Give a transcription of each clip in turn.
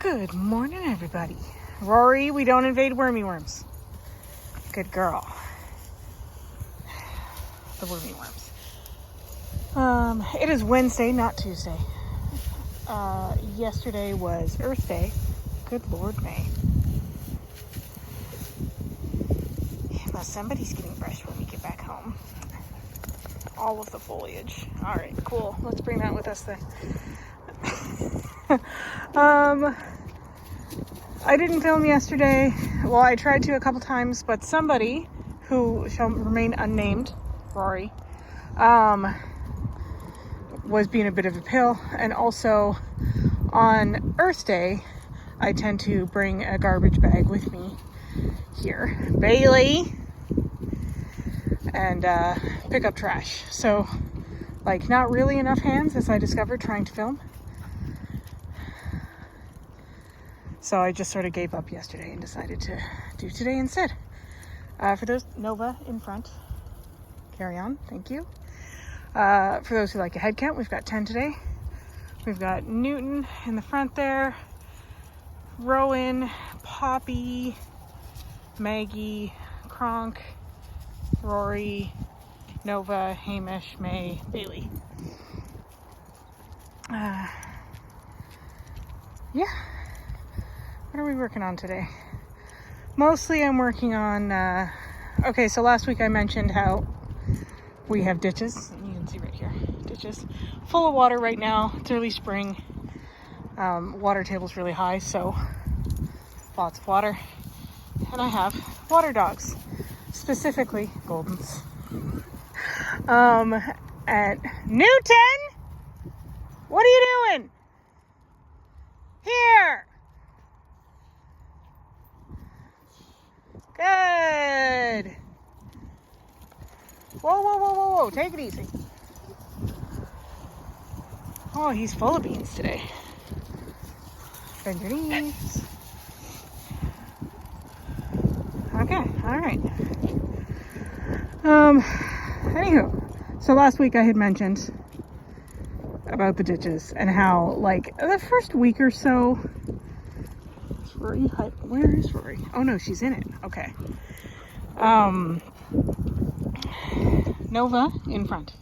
Good morning, everybody. Rory, we don't invade wormy worms. Good girl. The wormy worms. It is Wednesday, not Tuesday. Yesterday was Earth Day. Good Lord, May. Now somebody's getting brushed when we get back home. All of the foliage. All right, cool. Let's bring that with us then. I didn't film yesterday. Well, I tried to a couple times, but somebody who shall remain unnamed, Rory, was being a bit of a pill. And also on Earth Day, I tend to bring a garbage bag with me here, Bailey, and pick up trash. So, like, not really enough hands, as I discovered trying to film. So I just sort of gave up yesterday and decided to do today instead. For those, Nova in front. Carry on, thank you. For those who like a head count, we've got 10 today. We've got Newton in the front there, Rowan, Poppy, Maggie, Kronk, Rory, Nova, Hamish, May, Bailey. Yeah. What are we working on today? Mostly I'm working on, okay, so last week I mentioned how we have ditches. You can see right here, ditches full of water right now. It's early spring. Water table's really high, so lots of water. And I have water dogs, specifically Goldens. At Newton, what are you doing? Here. Good. Whoa. Take it easy. Oh, he's full of beans today. Bend your knees. Okay, all right. Anywho, so last week I had mentioned about the ditches and how, like, the first week or so, Rory, where is Rory? Oh no, she's in it. Okay. Nova in front.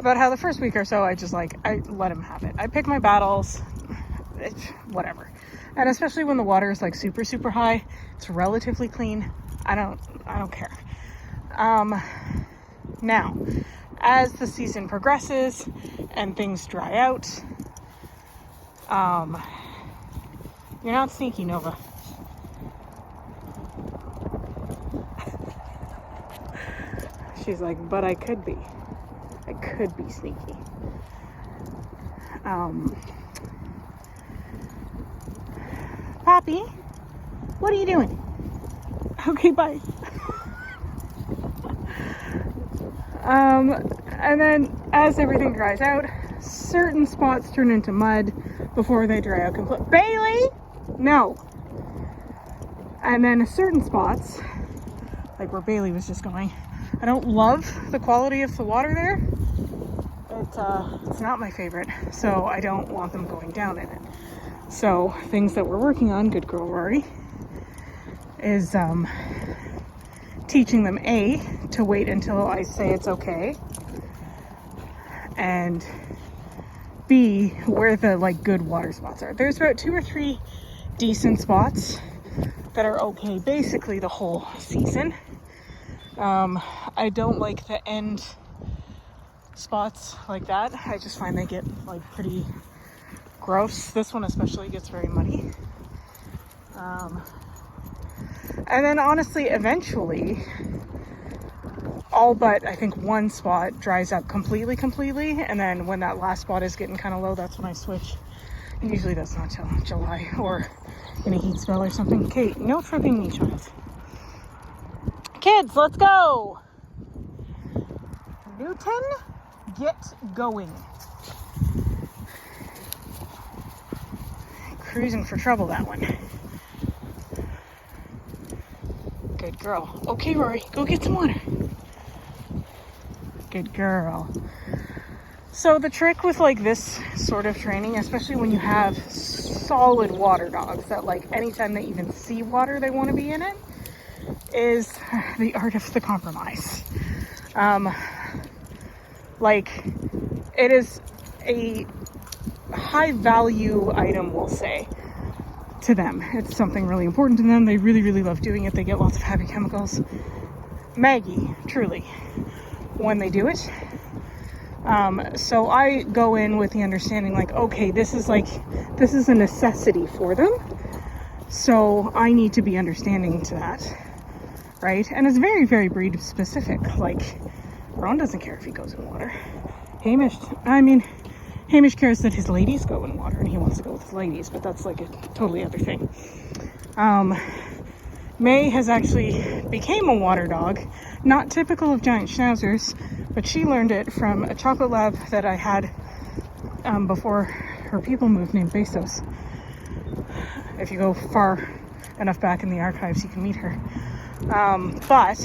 About how the first week or so, I let him have it. I pick my battles, whatever. And especially when the water is like super, super high, it's relatively clean. I don't care. Now, as the season progresses and things dry out, you're not sneaky, Nova. She's like, but I could be. I could be sneaky. Poppy, what are you doing? Okay, bye. And then as everything dries out, certain spots turn into mud before they dry out completely. Bailey! No. And then certain spots, like where Bailey was just going, I don't love the quality of the water there. It's not my favorite, so I don't want them going down in it. So things that we're working on, good girl Rory, is teaching them A, to wait until I say it's okay, and B, where the like good water spots are. There's about 2 or 3 decent spots that are okay basically the whole season. I don't like the end spots like that. I just find they get like pretty gross. This one especially gets very muddy. And then honestly, eventually, all but I think one spot dries up completely. And then when that last spot is getting kind of low, that's when I switch. And usually that's not till July or in a heat spell or something. Kate, no tripping me, child. Kids, let's go. Newton, get going. Cruising for trouble, that one. Good girl. Okay, Rory, go get some water. Good girl. So the trick with like this sort of training, especially when you have solid water dogs that like anytime they even see water, they want to be in it, is the art of the compromise. Like it is a high value item, we'll say, to them. It's something really important to them. They really, really love doing it. They get lots of happy chemicals. Maggie, truly, when they do it. So I go in with the understanding like, okay, this is a necessity for them. So I need to be understanding to that, right? And it's very, very breed specific. Like, Ron doesn't care if he goes in water. Hamish cares that his ladies go in water and he wants to go with his ladies, but that's like a totally other thing. May has actually became a water dog, not typical of giant schnauzers, but she learned it from a chocolate lab that I had before her people moved, named Bezos. If you go far enough back in the archives, you can meet her. But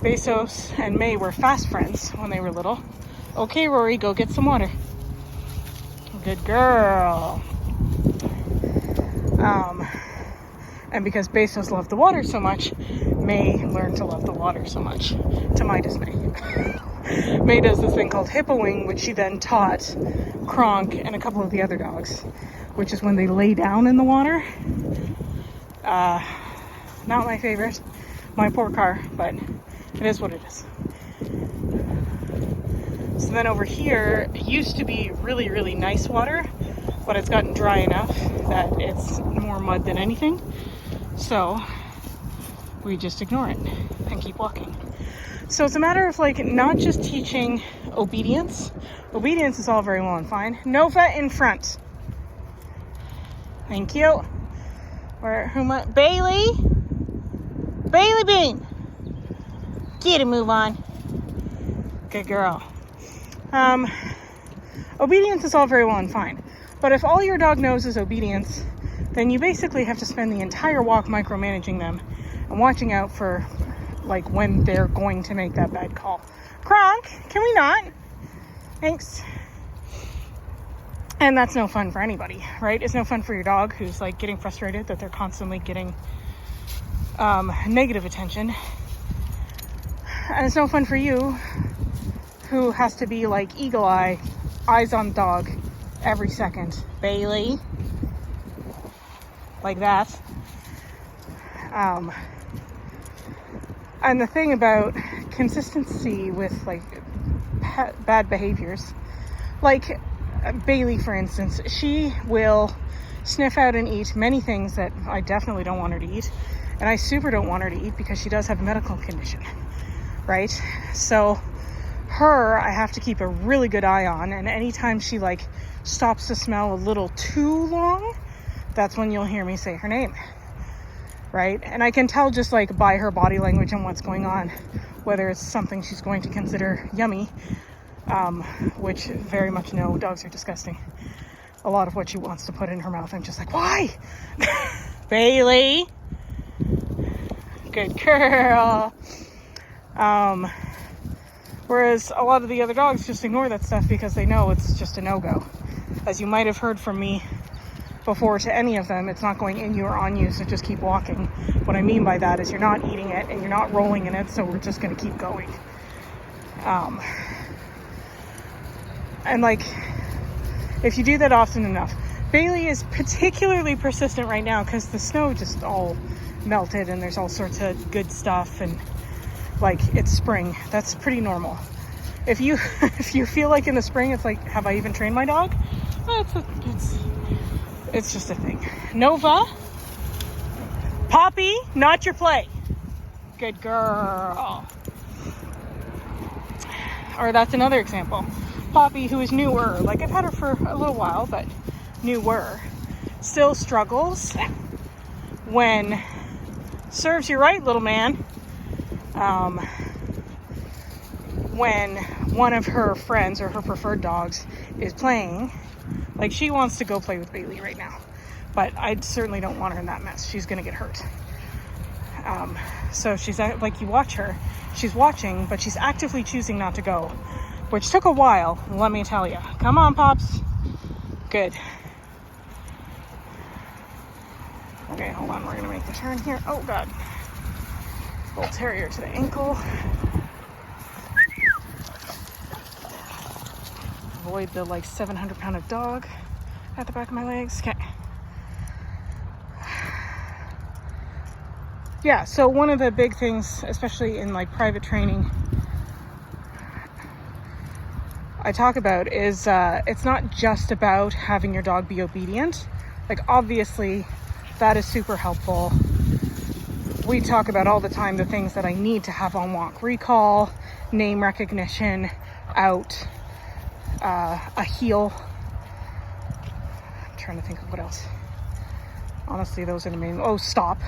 Bezos and May were fast friends when they were little. Okay, Rory, go get some water. Good girl. And because Bezos loved the water so much, May learned to love the water so much, to my dismay. May does this thing called hippo wing, which she then taught Kronk and a couple of the other dogs, which is when they lay down in the water. Not my favorite, my poor car, but it is what it is. So then over here, it used to be really, really nice water, but it's gotten dry enough that it's more mud than anything. So we just ignore it and keep walking. So it's a matter of like not just teaching obedience. Obedience is all very well and fine. Nova in front. Thank you. Bailey? Bailey Bean. Get a move on. Good girl. Obedience is all very well and fine. But if all your dog knows is obedience, then you basically have to spend the entire walk micromanaging them and watching out for like when they're going to make that bad call. Kronk, can we not? Thanks. And that's no fun for anybody, right? It's no fun for your dog who's like getting frustrated that they're constantly getting negative attention. And it's no fun for you who has to be like eagle eye, eyes on the dog every second. Bailey. Like that. And the thing about consistency with like bad behaviors, like Bailey, for instance, she will sniff out and eat many things that I definitely don't want her to eat. And I super don't want her to eat because she does have a medical condition, right? So her, I have to keep a really good eye on. And anytime she like stops to smell a little too long, that's when you'll hear me say her name, right? And I can tell just like by her body language and what's going on, whether it's something she's going to consider yummy, which very much no, dogs are disgusting. A lot of what she wants to put in her mouth, I'm just like, why? Bailey. Good girl. Whereas a lot of the other dogs just ignore that stuff because they know it's just a no-go. As you might have heard from me before, to any of them, it's not going in you or on you, so just keep walking. What I mean by that is you're not eating it and you're not rolling in it, so we're just going to keep going. And like, if you do that often enough, Bailey is particularly persistent right now because the snow just all melted and there's all sorts of good stuff, and like it's spring. That's pretty normal. If you feel like in the spring it's like, have I even trained my dog? It's just a thing. Nova, Poppy, not your play. Good girl. Or that's another example. Poppy, who is newer, like I've had her for a little while, but newer, still struggles when serves you right, little man. When one of her friends or her preferred dogs is playing, like she wants to go play with Bailey right now, but I certainly don't want her in that mess. She's gonna get hurt. So she's like, you watch her, she's watching, but she's actively choosing not to go. which took a while, let me tell you. Come on, Pops. Good. Okay, hold on. We're going to make the turn here. Oh, God. Bull Terrier to the ankle. Avoid the, like, 700-pound dog at the back of my legs. Okay. Yeah, so one of the big things, especially in, like, private training, I talk about is it's not just about having your dog be obedient. Like, obviously, that is super helpful. We talk about all the time the things that I need to have on walk: recall, name recognition, out, a heel. I'm trying to think of what else. Honestly, those are the main. Oh, stop.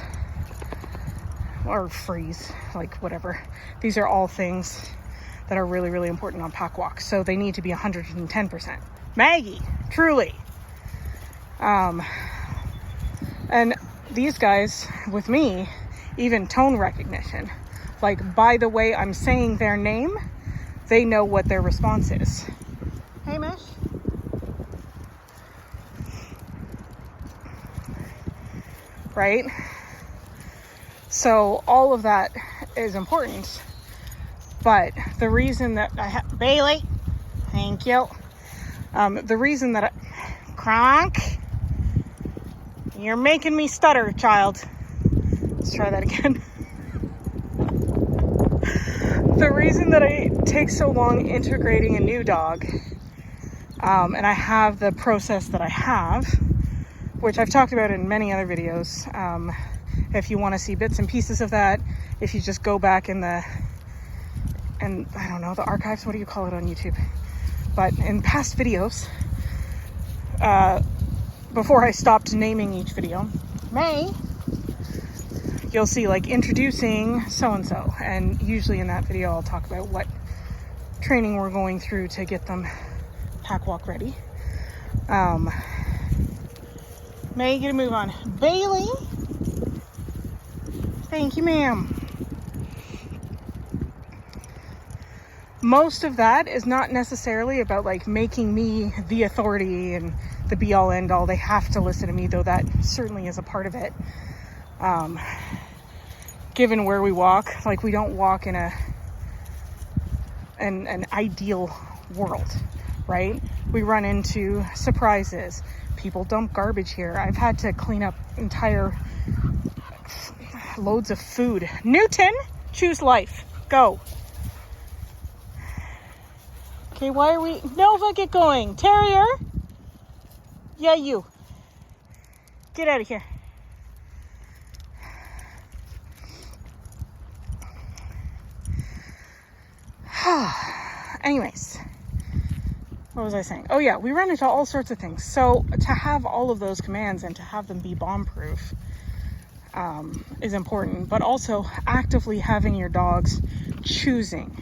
Or freeze, like whatever. These are all things that are really, really important on pack walks. So they need to be 110%. Maggie, truly. And these guys with me, even tone recognition, like by the way I'm saying their name, they know what their response is. Hey, Mish. Right? So all of that is important. But the reason that I have Bailey, thank you. The reason that Kronk, you're making me stutter, child. Let's try that again. The reason that I take so long integrating a new dog, and I have the process that I have, which I've talked about in many other videos. If you want to see bits and pieces of that, if you just go back in the I don't know, the archives, what do you call it on YouTube? But in past videos, before I stopped naming each video, you'll see like introducing so-and-so. And usually in that video, I'll talk about what training we're going through to get them pack walk ready. May, get a move on. Bailey. Thank you, ma'am. Most of that is not necessarily about like making me the authority and the be all end all. They have to listen to me, though that certainly is a part of it. Given where we walk, like we don't walk in an ideal world, right? We run into surprises. People dump garbage here. I've had to clean up entire loads of food. Newton, choose life. Go. Okay, why are we... Nova, get going. Terrier? Yeah, you. Get out of here. Anyways, what was I saying? Oh yeah, we run into all sorts of things. So to have all of those commands and to have them be bomb-proof is important, but also actively having your dogs choosing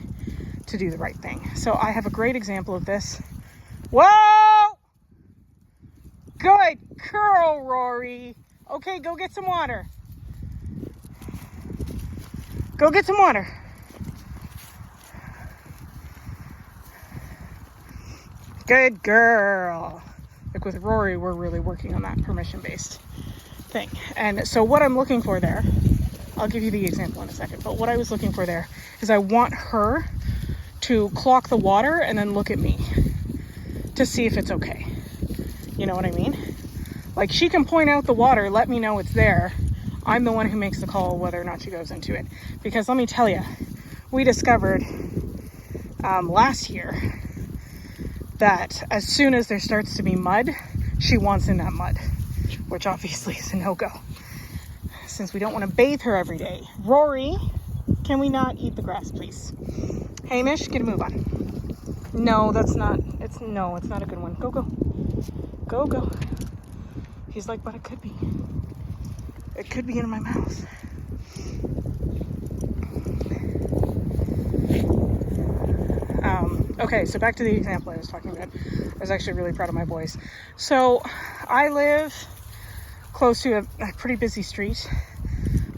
to do the right thing. So I have a great example of this. Whoa! Good girl, Rory. Okay, go get some water. Go get some water. Good girl. Like with Rory, we're really working on that permission-based thing. And so what I'm looking for there, I'll give you the example in a second, but what I was looking for there is I want her to clock the water and then look at me to see if it's okay. You know what I mean? Like she can point out the water, let me know it's there. I'm the one who makes the call whether or not she goes into it. Because let me tell you, we discovered last year that as soon as there starts to be mud, she wants in that mud, which obviously is a no-go since we don't want to bathe her every day. Rory, can we not eat the grass, please? Hamish, get a move on. No, that's not, it's not a good one. Go, go. Go, go. He's like, but it could be. It could be in my mouth. Okay, so back to the example I was talking about. I was actually really proud of my boys. So I live close to a pretty busy street.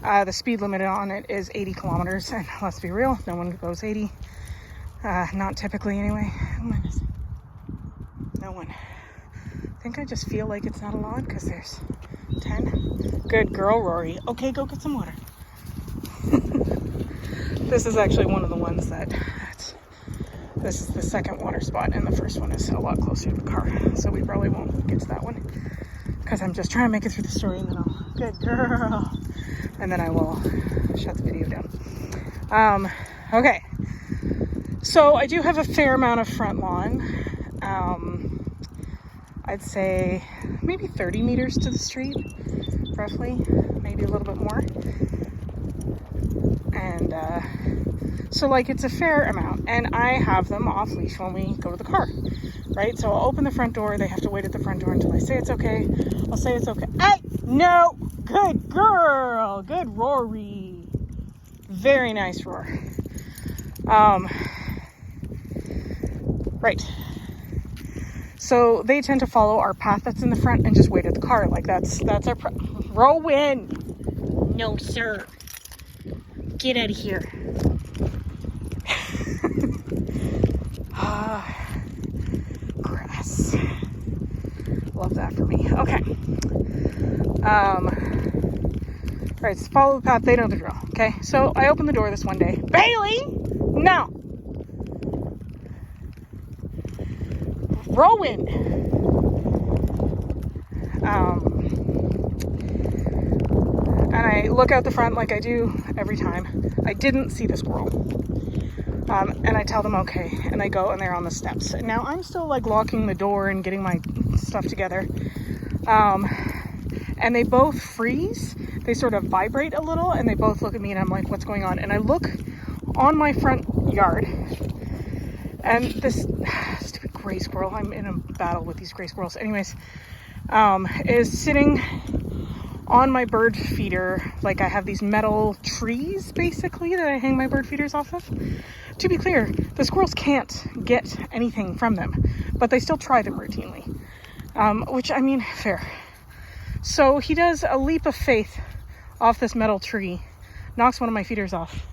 The speed limit on it is 80 kilometers, and let's be real, no one goes 80. Not typically anyway. No one. I think I just feel like it's not a lot because there's 10. Good girl, Rory. Okay, go get some water. This is actually one of the ones this is the second water spot, and the first one is a lot closer to the car, so we probably won't get to that one because I'm just trying to make it through the story, and then good girl, and then I will shut the video down. Okay, so I do have a fair amount of front lawn. I'd say maybe 30 meters to the street, roughly, maybe a little bit more. And so like it's a fair amount, and I have them off leash when we go to the car, right? So I'll open the front door. They have to wait at the front door until I say it's okay. I'll say it's okay. Hey, no, good girl, good Rory, very nice roar. Right. So they tend to follow our path that's in the front and just wait at the car. Like that's our Rowan. No, sir. Get out of here. Grass. Love that for me. Okay. Right, so follow the path. They know the drill. Okay. So I opened the door this one day. Bailey! No! Rowan! And I look out the front like I do every time. I didn't see the squirrel. And I tell them okay, and they go and they're on the steps. Now I'm still like locking the door and getting my stuff together. And they both freeze. They sort of vibrate a little, and they both look at me, and I'm like, what's going on? And I look on my front yard, and this stupid gray squirrel, I'm in a battle with these gray squirrels. Anyways, is sitting on my bird feeder. Like I have these metal trees basically that I hang my bird feeders off of. To be clear, the squirrels can't get anything from them, but they still try them routinely. Which, I mean, fair. So he does a leap of faith off this metal tree, knocks one of my feeders off,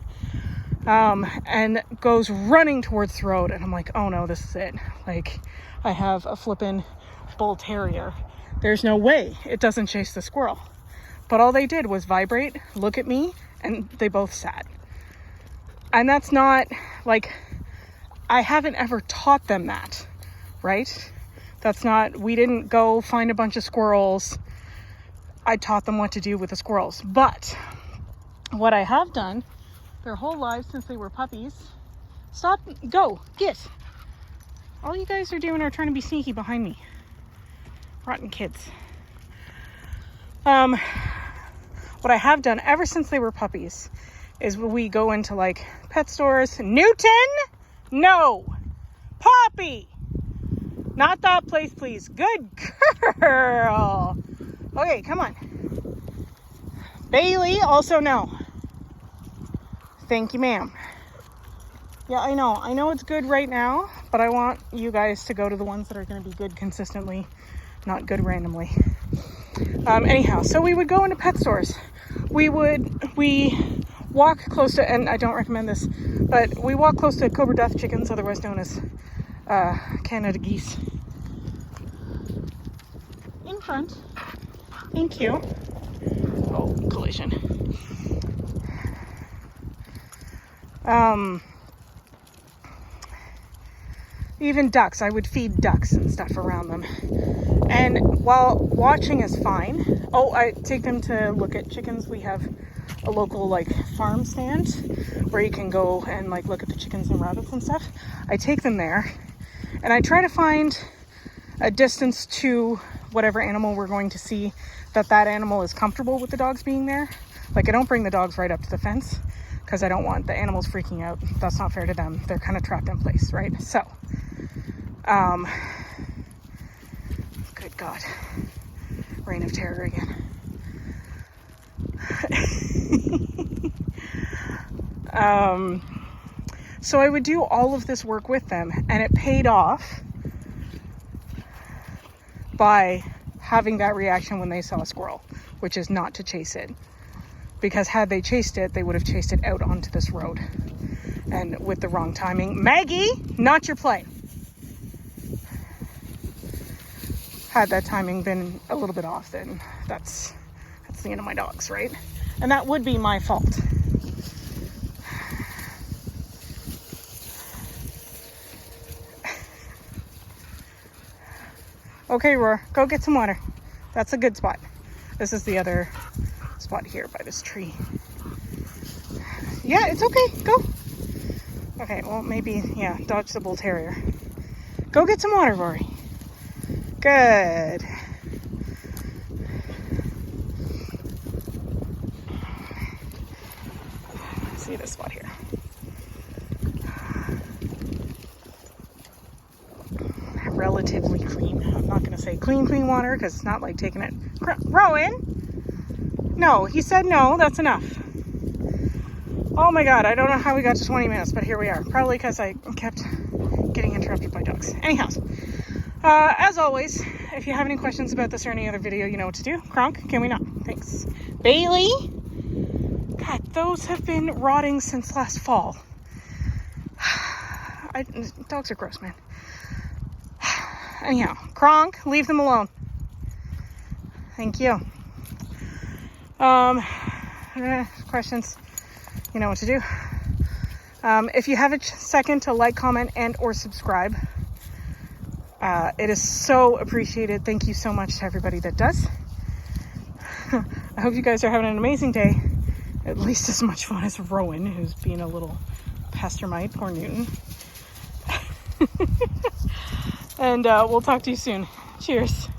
and goes running towards the road. And I'm like, oh no, this is it. Like, I have a flippin' bull terrier. There's no way it doesn't chase the squirrel. But all they did was vibrate, look at me, and they both sat. And that's not, like, I haven't ever taught them that, right? That's not, we didn't go find a bunch of squirrels. I taught them what to do with the squirrels. But what I have done their whole lives since they were puppies, stop, go, get. All you guys are doing are trying to be sneaky behind me. Rotten kids. What I have done ever since they were puppies is we go into like pet stores. Newton? No. Poppy. Not that place, please. Good girl. Okay, come on. Bailey, also no. Thank you, ma'am. Yeah, I know it's good right now, but I want you guys to go to the ones that are going to be good consistently, not good randomly. Anyhow, so we would go into pet stores. We walk close to, and I don't recommend this, but we walk close to Cobra Death chickens, otherwise known as Canada geese. In front. Thank you. Oh, collision. Even ducks, I would feed ducks and stuff around them. And while watching is fine. Oh, I take them to look at chickens. We have a local like farm stand where you can go and like look at the chickens and rabbits and stuff. I take them there and I try to find a distance to whatever animal we're going to see that animal is comfortable with the dogs being there. Like I don't bring the dogs right up to the fence because I don't want the animals freaking out. That's not fair to them. They're kind of trapped in place, right? So, good God, reign of terror again. So I would do all of this work with them, and it paid off by having that reaction when they saw a squirrel, which is not to chase it. Because had they chased it, they would have chased it out onto this road. and with the wrong timing. Maggie, not your play. Had that timing been a little bit off, then that's the end of my dogs, right? And that would be my fault. Okay, Roar, go get some water. That's a good spot. This is the other spot here by this tree. Yeah, it's okay. Go. Okay, well, maybe, yeah, dodge the bull terrier. Go get some water, Rory. Good. See this spot here. Relatively clean. I'm not going to say clean water because it's not like taking it. Rowan? No, he said no. That's enough. Oh my God, I don't know how we got to 20 minutes, but here we are. Probably because I kept getting interrupted by dogs. Anyhow, as always, if you have any questions about this or any other video, you know what to do. Kronk, can we not? Thanks. Bailey? God, those have been rotting since last fall. Dogs are gross, man. Anyhow, Kronk, leave them alone. Thank you. Questions, you know what to do. If you have a second to like, comment, and or subscribe, it is so appreciated. Thank you so much to everybody that does. I hope you guys are having an amazing day. At least as much fun as Rowan, who's being a little pestermite. Poor Newton. And we'll talk to you soon. Cheers.